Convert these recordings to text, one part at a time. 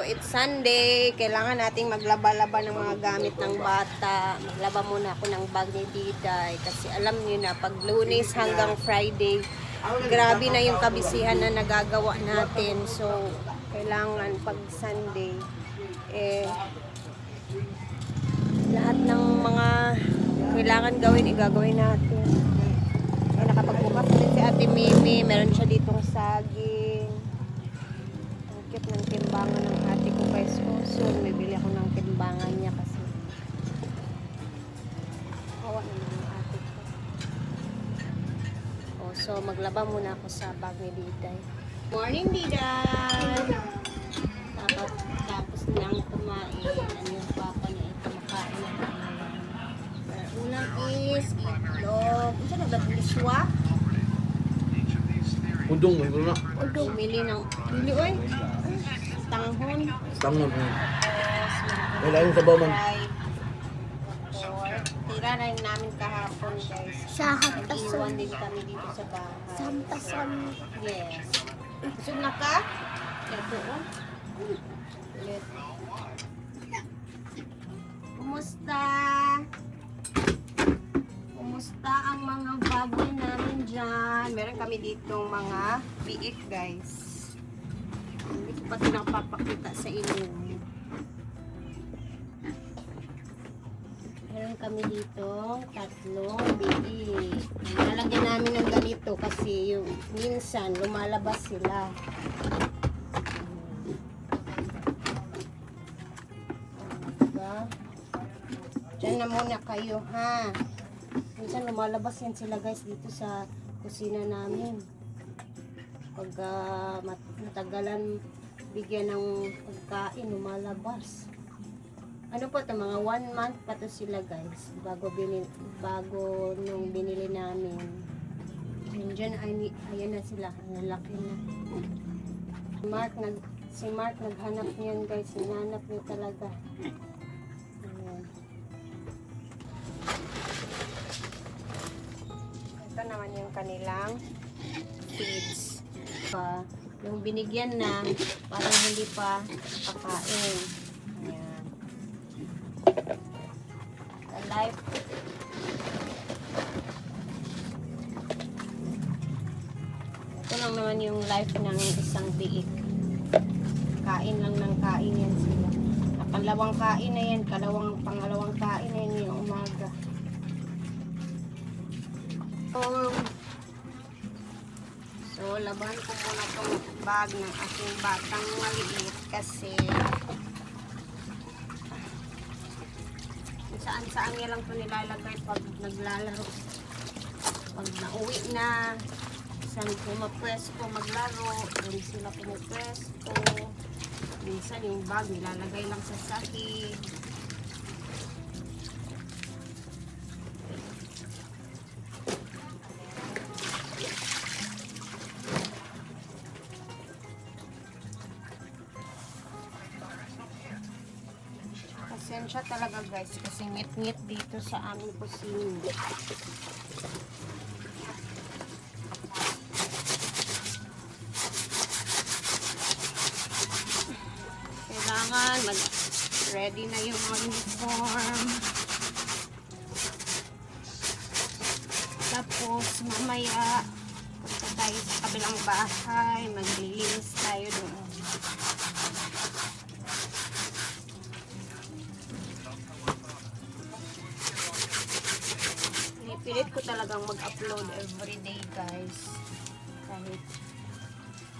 it's Sunday. Kailangan nating maglaba-laba ng mga gamit ng bata. Maglaba muna ako ng bag ni Diday. Kasi alam niyo na, pag Lunes hanggang Friday, grabe na yung kabisihan na nagagawa natin. So, kailangan pag Sunday, lahat ng mga kailangan gawin, igagawin natin. Nakapagbukas din si Ate Mimi. Meron siya ditong saging. Ang cute ng timbangan ng ate ko guys. So, may bili ako ng timbangan niya kasi kawa naman ng ate ko. So, maglaba muna ako sa bag ni Diday. Morning, Diday! Tapos niyang kumain. Ano yung papa niya ito makain na ulam is itlog. Ito na ba liswa? Udong, may na. Udong. Bili ng bili oy. Tanghon. Tangon. May laing sabaw man. Tira na yung namin kahapon guys. Sa Iwan din kami dito sa bahay. Sampasan. Yes. Busog na ka? Ito oh. Ulit. Kumusta? Kumusta ang mga baboy namin dyan? Meron kami ditong mga biik guys. Hindi ko pa pinapapakita sa inyo. Meron kami ditong tatlong biik. Nalagyan namin ng ganito kasi yung minsan lumalabas sila. Diba? Diyan na muna kayo ha. Minsan lumalabas yan sila guys dito sa kusina namin. Pag matagalan bigyan ng pagkain, lumalabas. Ano po ito, mga 1 month pa to sila guys. Bago nung binili namin. And dyan, ayan na sila. Lalaki na. Si Mark naghanap niyan guys. Hinanap niya talaga. Ayan. Ito naman yung kanilang feeds. Yung binigyan na, parang hindi pa kakain. Ayan. The life. Ito lang naman yung life ng isang biik. Kain lang ng kain yan sila. Pangalawang kain na yan, pangalawang kain na yan yung umaga. So, laban ko muna itong bag ng aking batang maliit kasi saan-saan niya lang ito nilalagay pag naglalaro. Pag nauwi na, saan pumapwesto maglaro, doon sila pumapwesto. Minsan yung bag nilalagay lang sa sahig. Pasensya talaga guys kasi ngit-ngit dito sa aming kusina. Kailangan mag-ready na yung mga uniform. Tapos mamaya punta tayo sa kabilang bahay, maglilinis tayo doon. Pilit ko talagang mag-upload everyday guys.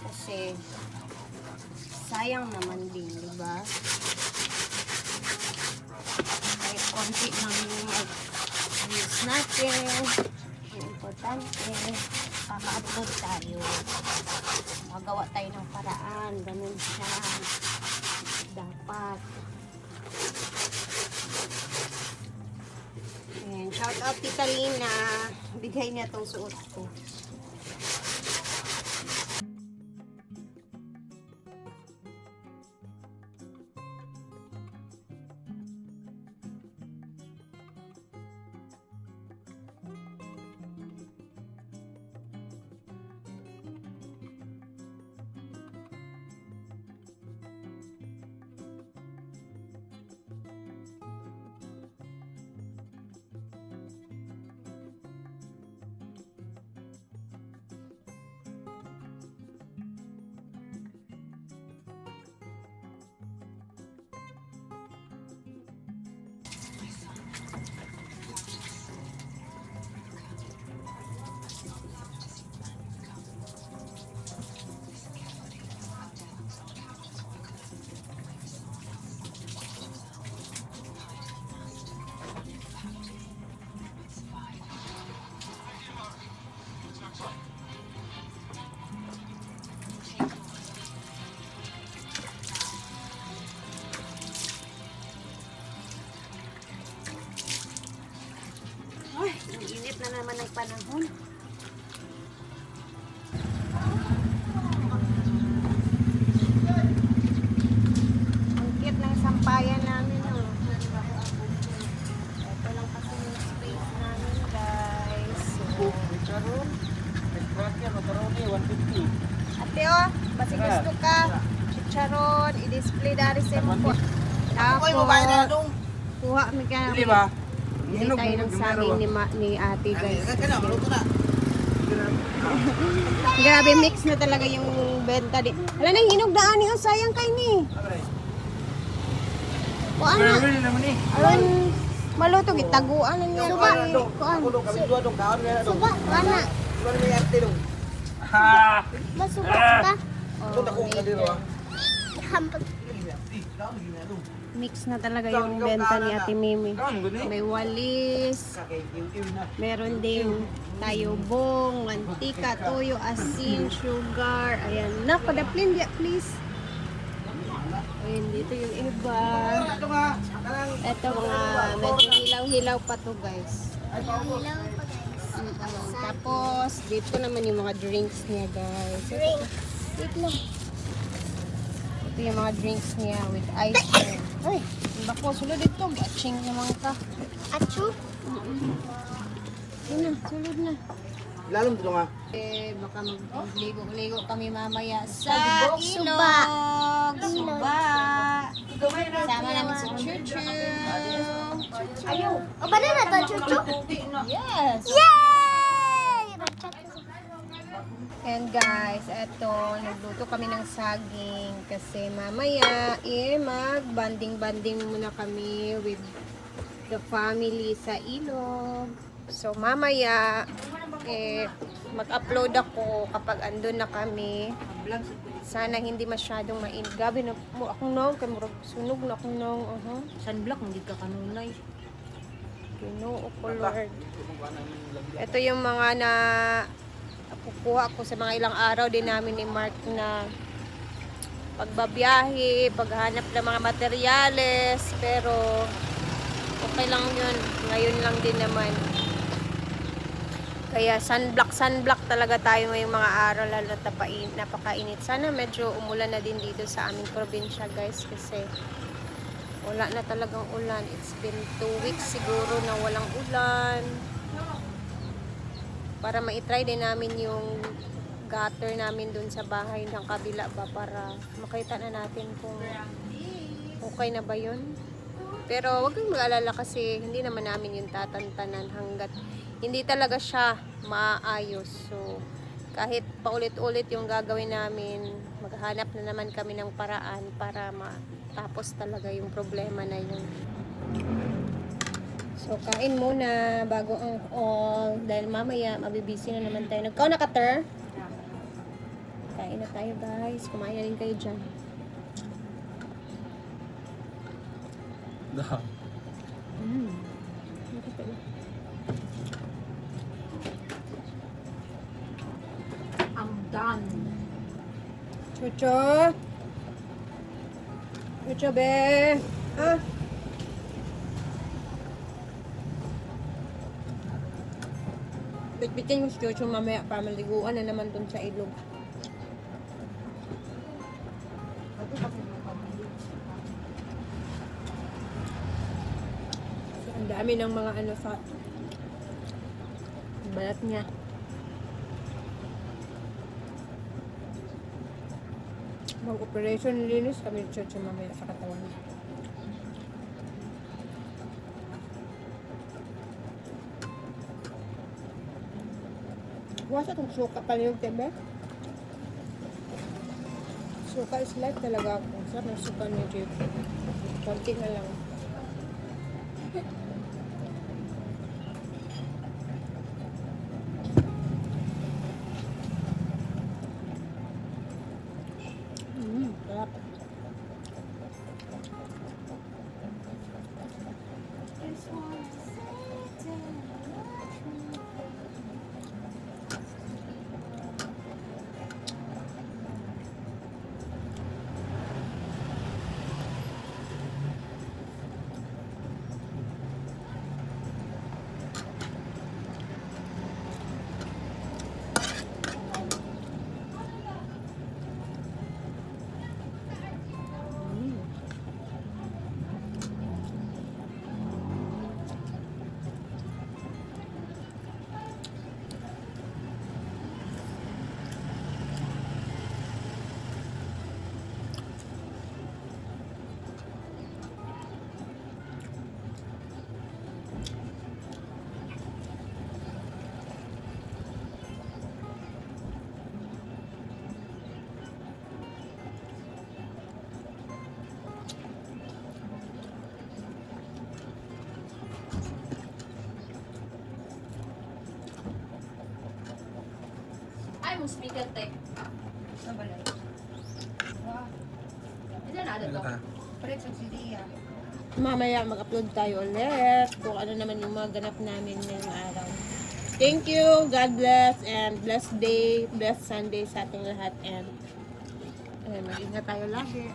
Kasi sayang naman din, diba? Kahit konti lang yung mag-use natin. Ang importante, kaka-upload tayo. Magawa tayo ng paraan. Ganun siya. Dapat. Ayan, shout out Tita Lina. Bigay niya itong suot ko. na naman ang panahon. Ang cute ng sampayan namin, oh. Ito lang kasi yung space namin, guys. So, ate, oh, basi gusto ka. Chicharon, i-display dari sa mo po. Tapos, kuha mi ka. Dili ba? Hindi tayo ng saging ni ate, guys. Grabe, mix na talaga yung benta din. Wala nang hinog na ani, oh, sayang kay ni. Kuan na. Aron, maluto, gitaguan na niya. Suba. Kuan. Suba. Kuan na. Masuba ka? Mix na talaga yung benta ni Ate Mimi. May walis, meron ding tayobong, mantika, toyo, asin, sugar. Ayan, napadaplin dia, please. Ayan, dito yung iba. Ito mga medyo hilaw-hilaw pa to, guys. Tapos, dito naman yung mga drinks niya, guys. Wait lang. Ito yung mga drinks niya with ice cream. Ay, bako, sulod ito. Batching naman ka. Achu? Yun na, sulod na. Lalong dito nga. Baka magligo-ligo kami mamaya sa ilog. Suba. Sama namin si Chuchu. Ayaw. O, ba na to, Chuchu? Yes. Yay! And guys, eto, nagluto kami ng saging kasi mamaya mag-banding-banding muna kami with the family sa ilog. So mamaya mag-upload ako kapag andun na kami. Sana hindi masyadong mainit. Gabi na mo akong nong, kay murag sunog na akong nong. Sunblock, hindi ka kanunay. Ginoo ko, Lord. Ito yung mga na kukuha ko sa mga ilang araw din namin ni Mark na pagbabiyahe, paghanap ng mga materyales, pero okay lang yun. Ngayon lang din naman. Kaya sunblock talaga tayo ngayong mga araw, lalo na napakainit. Sana medyo umulan na din dito sa aming probinsya, guys, kasi wala na talagang ulan. It's been 2 weeks siguro na walang ulan. Para ma-try din namin yung gutter namin dun sa bahay ng kabila ba, para makita na natin kung okay na ba yun. Pero wag kang mag-alala kasi hindi naman namin yung tatantanan hanggat hindi talaga siya maayos. So kahit paulit-ulit yung gagawin namin, maghanap na naman kami ng paraan para matapos talaga yung problema na yun. So, kain muna bago ang all. Dahil mamaya, mabibisi na naman tayo. Nagkaw na cutter? Kain na tayo, guys. Kumain na rin kayo dyan. I'm done. Chucho! Chucho, be! Ha? Bitbitin mo si Chucho mamaya para maliguan na naman dun sa ilog. So, ang dami ng mga ano sa balat niya. Mag-operation linis kami ni Chucho mamaya sa katawan niya. Wasa itong suka pala yung tebe. Suka is life talaga ako. Sarap ng suka ni Jeep. Konti na lang. Sarap. mo speaker tape. Isa na to. Mamaya mag-upload tayo ulit kung ano naman yung mga ganap namin ngayong araw. Thank you, God bless, and blessed day, blessed Sunday sa ating lahat, and mag-ingat tayo lagi.